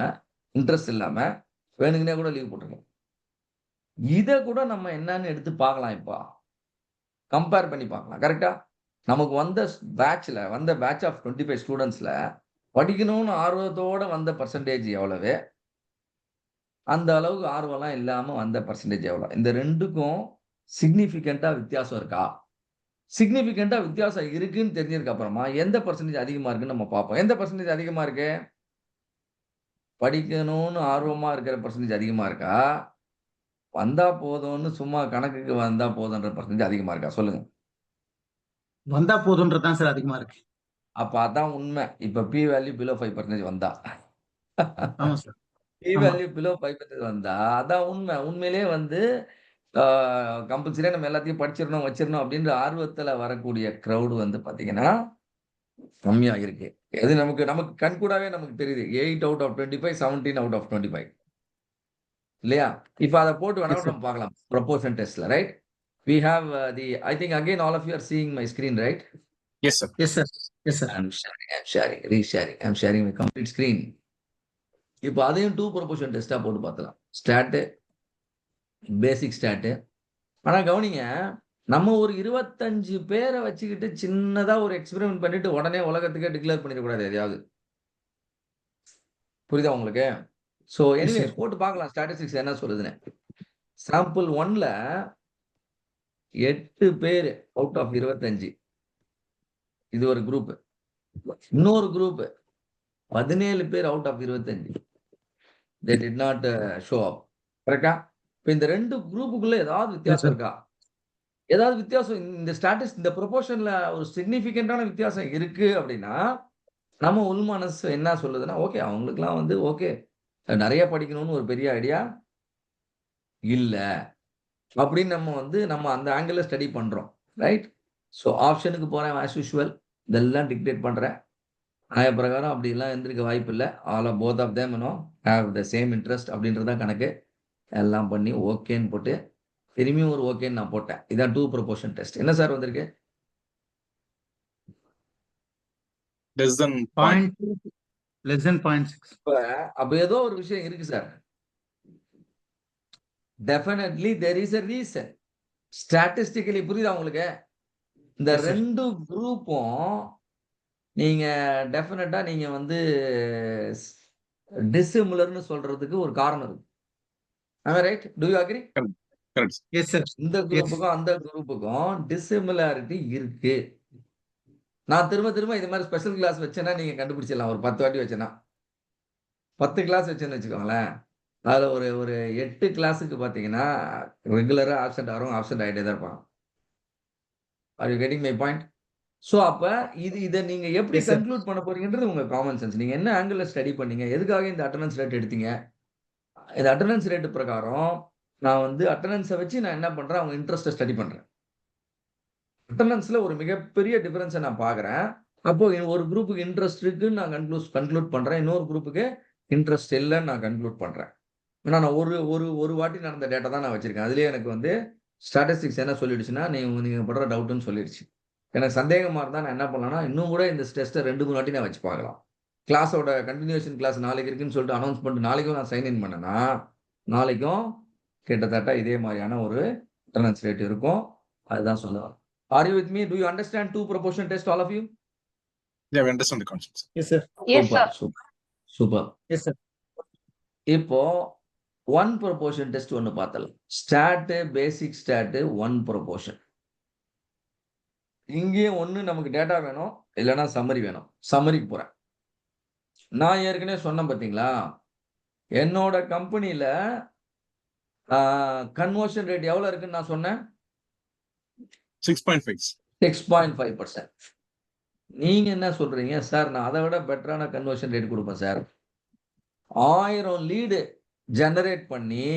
இன்ட்ரெஸ்ட் இல்லாம வேணுங்கனே கூட லீவ் போட்டுருக்கோம். இத கூட நம்ம என்னன்னு எடுத்து பார்க்கலாம். இப்போ கம்பேர் பண்ணி பார்க்கலாம். கரெக்டா? நமக்கு வந்த பேட்ச் ஆஃப் 25 ஸ்டூடெண்ட்ஸ்ல படிக்கணும்னு ஆர்வத்தோட வந்த பர்சன்டேஜ் எவ்வளவு, அந்த அளவுக்கு ஆர்வம்லாம் இல்லாம வந்த பர்சன்டேஜ் எவ்வளவு, இந்த ரெண்டுக்கும் சிக்னிஃபிகண்டா வித்தியாசம் இருக்கா? சிக்னிஃபிகண்டா வித்தியாசம் இருக்குன்னு தெரிஞ்சதுக்கு அப்புறமா எந்த பர்சன்டேஜ் அதிகமா இருக்குன்னு நம்ம பார்ப்போம். எந்த பர்சன்டேஜ் அதிகமா இருக்கு? படிக்கணும்னு ஆர்வமா இருக்கிற பர்சன்டேஜ் அதிகமா இருக்கா? வந்தா போதும்னு சும்மா கணக்குக்கு வந்தா போதுன்ற பர்சன்டேஜ் அதிகமா இருக்கா? சொல்லுங்க. வந்தா போதுன்றதுதான் சார் அதிகமா இருக்கு. அப்ப அதான் உண்மை. இப்ப பி வேல்யூ பிலோ 5% வந்தா ஆமா சார். பி வேல்யூ பிலோ 5% வந்தா அதான் உண்மை. உண்மையிலேயே வந்து கம்பல்சரியா நம்ம எல்லாத்தையும் படிச்சிடணும் வச்சிடணும் அப்படின்ற ஆர்வத்துல வரக்கூடிய கிரௌடு வந்து பாத்தீங்கன்னா கம்மியா இருக்கு. எது நமக்கு கண்கூடாவே நமக்கு தெரியுது. 8 out of 25, 17 out of 25 இல்லையா? இப்ப அதை போட்டு வேணா Yes, sir. நம்ம பார்க்கலாம் ப்ரொபோஷன் டெஸ்ட்ல. Right? we have I think again all of you are seeing my screen, right? Yes, sir. Yes, sir. Yes, sir. I'm sharing, resharing. I'm sharing my complete screen. இப்போ அதையும் 2 ப்ரொபோஷன் டெஸ்டா போட்டு பார்த்தலாம். ஸ்டாட்டு, பேசிக் ஸ்டாட்டு. ஆனா கவனிங்க, நம்ம ஒரு 25 பேரை வச்சுக்கிட்டு சின்னதா ஒரு எக்ஸ்பெரிமெண்ட் பண்ணிட்டு உடனே உலகத்துக்கே டிக்ளேர் பண்ணிடக்கூடாது எதையாவது. புரியுதா உங்களுக்கு? ஸோ எனிவேஸ் போட்டு பார்க்கலாம் ஸ்டாட்டிஸ்டிக்ஸ் என்ன சொல்லுதுன்னு. சாம்பிள் 1ல 8 பேர் அவுட் ஆஃப் 25. இது ஒரு குரூப். இன்னொரு குரூப் 17 பேர் out of 25. they did not show up. கரெக்டா? இப்போ இந்த 2 குரூப்புக்குள்ள ஏதாவது வித்தியாசம் இருக்கா? ஏதாவது வித்தியாசம் இந்த ஸ்டாட்டிஸ் இந்த ப்ரொபோர்ஷன்ல ஒரு சிக்னிஃபிகண்டான வித்தியாசம் இருக்கு அப்படின்னா நம்ம உள் மனசு என்ன சொல்லுதுன்னா ஓகே அவங்களுக்குலாம் வந்து ஓகே நிறைய படிக்கணும்னு ஒரு பெரிய ஐடியா இல்ல அப்படின்னு நம்ம அந்த ஆங்கிள் ஸ்டடி பண்றோம், ரைட்? ஸோ ஆப்ஷனுக்கு போறேன் ஆஸ் யூஷுவல், இதெல்லாம் டிக்டேட் பண்றேன். ஆய பிரகாரம் அப்படிலாம் எந்திரிக்க வாய்ப்பு இல்லை. Both of them have the same interest அப்படின்றதான் கணக்கு. எல்லாம் பண்ணி ஓகேன்னு போட்டு திரும்பியும் ஒரு ஓகேன்னு நான் போட்டேன். இதான் 2 ப்ரொபோர்ஷன் டெஸ்ட். என்ன சார் வந்திருக்கு? Less than 0.2 less than 0.6. அப்ப ஏதோ ஒரு விஷயம் இருக்கு sir. Definitely there is a reason. Statistically புரியுதா உங்களுக்கு? இந்த Yes, sir. 2 குரூப்பும் நீங்க டெஃபினட்டா நீங்க டிசிமிலர்னு சொல்றதுக்கு ஒரு காரணம் இருக்கு. Right? To you agree? correct. Yes, sir. இந்த குரூப்புக்கும் அந்த குரூப்புக்கும் டிசிமிலாரிட்டி இருக்கு. நான் திரும்ப திரும்ப இது மாதிரி ஸ்பெஷல் கிளாஸ் வச்சேன்னா நீங்க கண்டுபிடிச்சிடலாம். ஒரு 10 வாட்டி வச்சேன்னா 10 கிளாஸ் வச்சேன்னு வச்சுக்கோங்களேன். அதுல ஒரு 8 கிளாஸுக்கு பாத்தீங்கன்னா ரெகுலரா ஆப்சென்ட் ஆகிட்டே தான் இருப்பான். Are you getting my point? So அப்ப இதை நீங்க எப்படி Yes, sir. கன்க்ளூட் பண்ண போறீங்கன்றது உங்க காமன் சென்ஸ். நீங்க என்ன ஆங்கிள் ஸ்டடி பண்ணீங்க, எதுக்காக இந்த அட்டெண்டன்ஸ் ரேட் எடுத்தீங்க? இந்த அட்டெண்டன்ஸ் ரேட் பிரகாரம் நான் அட்டெண்டன்ஸை வச்சு நான் என்ன பண்றேன், அவங்க இன்ட்ரெஸ்ட்டை ஸ்டடி பண்றேன். அட்டெண்டன்ஸ்ல ஒரு மிகப்பெரிய டிஃபரன்ஸை நான் பார்க்குறேன். அப்போ ஒரு குரூப்புக்கு இன்ட்ரெஸ்ட் இருக்குன்னு நான் கன்க்ளூட் பண்றேன், இன்னொரு குரூப்புக்கு இன்ட்ரெஸ்ட் இல்லைன்னு நான் கன்க்ளூட் பண்றேன். ஏன்னா நான் ஒரு வாட்டி நடந்த டேட்டா தான் நான் வச்சிருக்கேன். அதுலேயே எனக்கு ஸ்டாட்டிஸ்டிக்ஸ் என்ன சொல்லிடுச்சுன்னா நீங்க படுற டவுட்னு சொல்லிடுச்சு. எனக்கு சந்தேகமா இருந்தால் நான் என்ன பண்ணலாம்னா இன்னும் கூட இந்த டெஸ்ட்டை 2-3 வாட்டி நான் வச்சு பார்க்கலாம். கிளாஸோட கண்டினியூஷன் கிளாஸ் நாளைக்கு இருக்குன்னு சொல்லிட்டு அனௌன்ஸ் பண்ணிட்டு நாளைக்கும் நான் சைன் இன் பண்ணேன்னா நாளைக்கும் கிட்டத்தட்ட இதே மாதிரியான ஒரு அட்டெண்டன்ஸ் ரேட் இருக்கும். அதுதான் சொல்லுவேன். Are you with me? Do you understand 2 proportion test, all of you? Yeah, we understand the concept, sir. Yes, sir. Yes, sir. Super. Yes, sir. இப்போ 1 proportion test ஒன்று பார்த்தலாம். ஸ்டாட், பேசிக் ஸ்டாட், 1 proportion. இங்கேயும் ஒன்று நமக்கு டேட்டா வேணும், இல்லைன்னா சம்மரி வேணும். சம்மரிக்கு போறேன். நான் ஏற்கனவே சொன்னேன் பார்த்தீங்களா, என்னோட கம்பெனியில கன்வர்ஷன் ரேட் எவ்வளவு இருக்குன்னு நான் சொன்னேன்? 6.5. 6.5%. நீங்க என்ன சொல்றீங்க? சார் நான் அதை விட பெட்டரான கன்வர்ஷன் ரேட் கொடுப்பேன் சார். 1000 லீடு ஜெனரேட் பண்ணி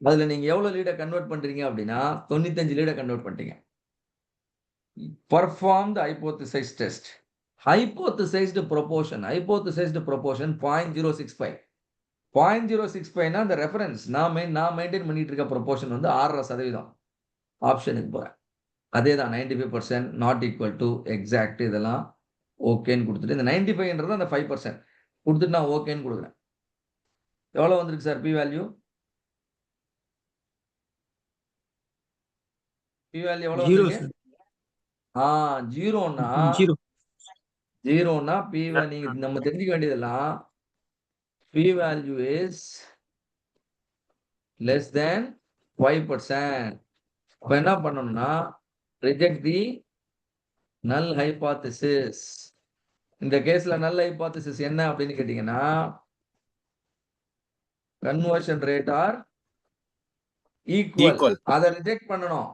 அதுல நீங்க எவ்வளவு லீடை கன்வெர்ட் பண்றீங்க அப்படின்னா 95 லீடை கன்வெர்ட் பண்ணிட்டீங்க. Perform the hypothesis test. Hypothesized proportion 0.065. 0.065 அந்த ரெஃபரன்ஸ் நான் மெயின்டைன் பண்ணிட்டு இருக்க ப்ரொபோர்ஷன் 6%. ஆப்ஷனுக்கு போறேன். அதே தான் 95% நாட் ஈக்குவல் டு எக்ஸாக்ட் இதெல்லாம் ஓகேன்னு கொடுத்துட்டு இந்த 95ன்றது அந்த 5% கொடுத்துட்டு நான் ஓகேன்னு கொடுக்குறேன். எவ்வளவு வந்திருக்கு sir P value? P value எவ்வளவு வந்திருக்கு? ஜீரோன்னா பி நீங்க நம்ம தெரிஞ்சுக்க வேண்டியதெல்லாம் P value is less than 5%. அப்ப என்ன பண்ணணும்னா ரிஜெக்ட் தி நல் ஹைபோதசிஸ். இந்த கேஸ்ல நல் ஹைபோதசிஸ் என்ன அப்படின்னு கேட்டீங்கன்னா கன்வர்ஷன் ரேட் ஆர் ஈக்குவல். அதை ரிஜெக்ட் பண்ணணும்.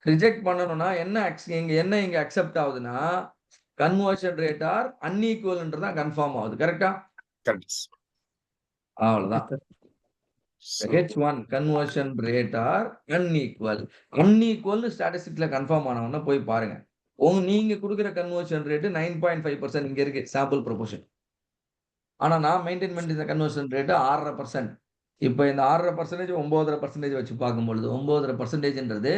ரிஜெக்ட் பண்ணணும்னா என்ன இங்க அக்செப்ட் ஆகுதுன்னா கன்வர்ஷன் ரேட் ஆர் அன்ஈக்குவல்ன்றதான் கன்ஃபார்ம் ஆகுது. கரெக்டா? அவ்வளவுதான். H1 conversion rate are unequal. Unequal ஸ்டாட்டிஸ்டிக்ஸ்ல கன்ஃபார்ம் ஆனவன போய் பாருங்க. நீங்க கொடுக்குற கன்வர்ஷன் ரேட் 9.5% இங்க இருக்கு சாம்பிள் ப்ரொபோர்ஷன். ஆனா நான் மெயின்டைன் பண்ணிருந்த கன்வர்ஷன் ரேட் 6.5%. இப்போ இந்த 6.5% 9.5% வச்சு பார்க்கும்பொழுது 9.5%ன்றது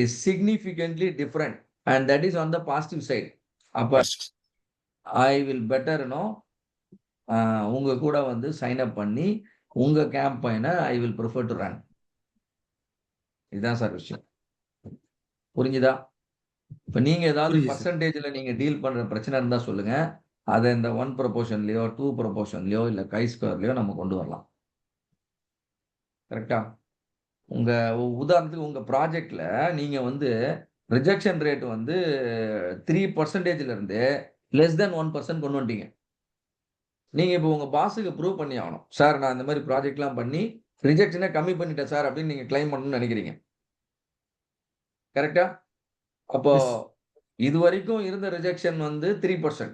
is significantly different, and that is on the positive side. அப்ப I will better உங்க கூட வந்து சைன் அப் பண்ணி உங்க கேம்பெயினை I will prefer to run. இதுதான் சார் விஷயம். புரிஞ்சுதா? இப்ப நீங்க ஏதாவது புரியுது சார். பர்சன்டேஜ்ல நீங்க டீல் பண்ற பிரச்சனை இருந்தா சொல்லுங்க. அதை இந்த 1 ப்ரொபோஷன்லயோ 2 ப்ரொபோஷன்லயோ இல்ல கை ஸ்கொயர்லயோ நம்ம கொண்டு வரலாம். கரெக்டா? உங்க உதாரணத்துக்கு உங்க ப்ராஜெக்ட்ல நீங்க வந்து ரிஜெக்ஷன் ரேட் வந்து 3% இருந்து லெஸ் தென் 1% கொண்டு வந்துட்டீங்க. நீங்க இப்போ உங்க பாஸுக்கு ப்ரூவ் பண்ணி ஆகணும். சார் நான் இந்த மாதிரி ப்ராஜெக்ட்லாம் பண்ணி ரிஜெக்ஷனை கம்மி பண்ணிட்டேன் சார் அப்படின்னு நீங்க கிளைம் பண்ணணும்னு நினைக்கிறீங்க. கரெக்டா? அப்போ Yes. இது வரைக்கும் இருந்த ரிஜெக்ஷன் வந்து 3%.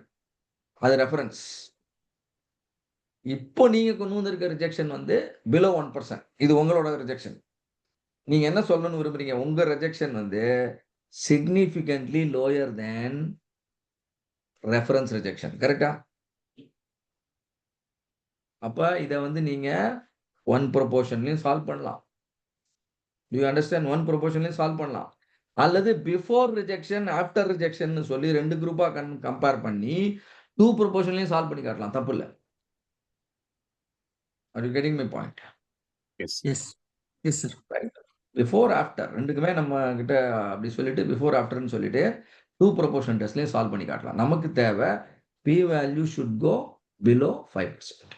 அது ரெஃபரன்ஸ். இப்போ நீங்க கொண்டு வந்திருக்க ரிஜெக்ஷன் வந்து பிலோ 1%. இது உங்களோட ரிஜெக்ஷன். நீங்க என்ன சொல்லணும்னு விரும்புறீங்க? உங்க ரிஜெக்ஷன் வந்து சிக்னிஃபிகன்ட்லி லோயர் தேன் ரெஃபரன்ஸ் ரிஜெக்ஷன். கரெக்டா? அப்ப இதை வந்து நீங்க 1 ப்ரொபோஷன்லயும் சால்வ் பண்ணலாம். To you understand? 1 ப்ரொபோஷன்லயும் சால்வ் பண்ணலாம். அல்லது பிஃபோர் ரிஜெக்ஷன் ஆஃப்டர் ரிஜெக்ஷன் சொல்லி 2 குரூப்பா கம்பேர் பண்ணி 2 ப்ரொபோஷன்லயும் சால்வ் பண்ணி காட்டலாம். தப்பு இல்ல. Are you getting my point? Yes. Yes. Yes, sir. Before after ரெண்டுக்குமே நம்ம கிட்ட அப்படி சொல்லிட்டு பிஃபோர் ஆஃப்டர்னு சொல்லிட்டு 2 ப்ரொபோஷன் டெஸ்ட்லயும் சால்வ் பண்ணி காட்டலாம். நமக்கு தேவை p value should go below 5%.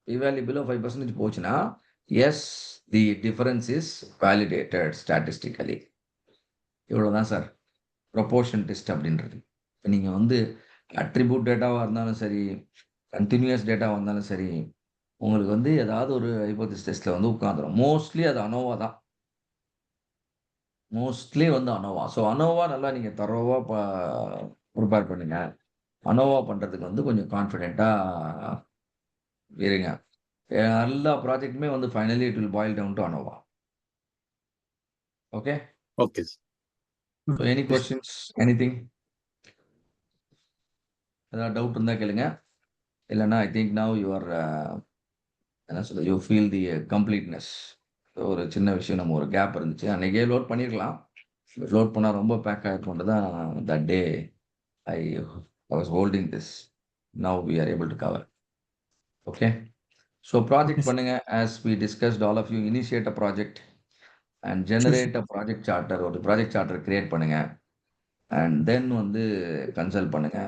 p value below 5% போச்சுன்னா yes the difference is validated statistically. இவ்வளவுதான் சார் ப்ரொபோர்ஷன் டெஸ்ட் அப்படின்றது. நீங்க வந்து அட்ரிபியூட் டேட்டாவா இருந்தாலும் சரி, கண்டினியூஸ் டேட்டாவா இருந்தாலும் சரி, உங்களுக்கு வந்து ஏதாவது ஒரு ஹைபோதசிஸ் டெஸ்ட்ல வந்து உட்காந்துரும். மோஸ்ட்லி அது அனோவா தான். மோஸ்ட்லி வந்து அனோவா. ஸோ அனோவா நல்லா நீங்க தரோவா ப்ரிப்பேர் பண்ணுங்க. அனோவா பண்றதுக்கு வந்து கொஞ்சம் கான்ஃபிடென்ட்டா இருங்க. எல்லா ப்ராஜெக்ட்டுமே வந்து finally it will boil down to ANOVA. Okay? Okay. So any questions, anything? ஏதாவது டவுட் இருந்தா கேளுங்க. இல்லைன்னா ஐ திங்க் நவ் யுவர் என்ன சொல்றது, யூ ஃபீல் தி கம்ப்ளீட்னஸ். ஒரு சின்ன விஷயம், நம்ம ஒரு கேப் இருந்துச்சு, அன்னைக்கே லோட் பண்ணியிருக்கலாம். லோட் பண்ணால் ரொம்ப பேக் ஆகிருக்கோண்டு தான் that day I was holding this. Now we are able to cover. Okay? So project பண்ணுங்க. As we discussed, all of you initiate a project and generate a project charter. ஒரு ப்ராஜெக்ட் சார்ட்டர் கிரியேட் பண்ணுங்க. அண்ட் தென் வந்து கன்சல்ட் பண்ணுங்க.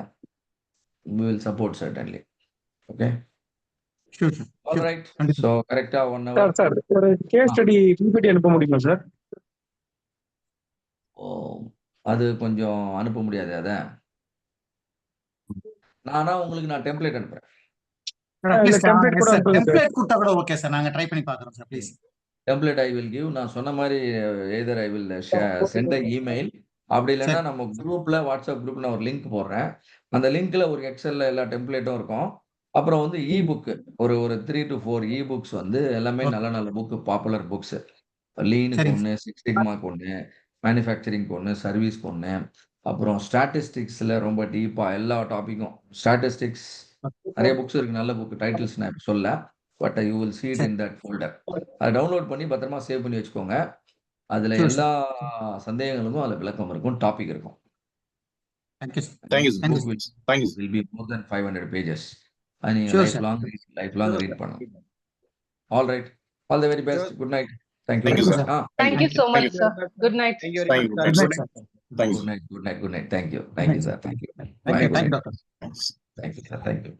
we will support certainly. Okay? Sure, sir. All Sure. right. Understood. So correct ah 1 hour. Sir ஒரு கேஸ் ஸ்டடி பிபிடி அனுப்ப முடியுமா சார்? அது கொஞ்சம் அனுப்ப முடியாது. அத நானா உங்களுக்கு நான் டெம்ப்ளேட் அனுப்புறேன். இல்ல டெம்ப்ளேட் கூட அனுப்புங்க சார். டெம்ப்ளேட் கொடுத்தா கூட ஓகே சார். நாங்க ட்ரை பண்ணி பார்க்கறோம் sir. Please. Template I will give. நான் சொன்ன மாதிரி either I will send a email. அப்படி இல்லைன்னா சரி. நம்ம குரூப்ல, வாட்ஸ்அப் குரூப்ல நான் ஒரு லிங்க் போடுறேன். அந்த லிங்க்ல ஒரு எக்ஸல்ல எல்லா டெம்ப்ளேட்டும் இருக்கும். அப்புறம் வந்து இ புக் ஒரு 3 to 4 இ புக்ஸ் வந்து எல்லாமே Okay. நல்ல நல்ல புக், பாப்புலர் புக்ஸ். லீனுக்கு சரிங்க ஒன்று, சிக்ஸ் சிக்மாக்கு ஒன்று, மேனுஃபேக்சரிங்க்கு ஒன்று, சர்வீஸ்க்கு ஒன்று, அப்புறம் ஸ்டாட்டிஸ்டிக்ஸ்ல ரொம்ப டீப்பா எல்லா டாபிக்கும். ஸ்டாட்டிஸ்டிக்ஸ் நிறைய புக்ஸ் இருக்கு, நல்ல புக். டைட்டில்ஸ் நான் இப்ப சொல்ல, but you will see it சரி. in that folder. அதை டவுன்லோட் பண்ணி பத்திரமா சேவ் பண்ணி வச்சுக்கோங்க. அதுல Sure, எல்லா சந்தேகங்களுக்கும் அதுல விளக்கம் இருக்கும், டாபிக் இருக்கும். Thank you, sir. Thank you, sir. Thank you, Book sir. Thank you, sir. will be more than 500 pages. அது நீங்க Sure, life sir. Long read பண்ணணும். All right. All the very best. Good night. Thank you Thank very you, much. sir. Thank you so Thank much, you. sir. Good night. Thank you very Thank much, you. sir. Good night, sir. Thank you. Good night. Thank you. Thank you, Thank you. sir. Thank you. Thank Bye. you. Good Thank you, night. doctor. Thanks. Thank you, sir. Thank you.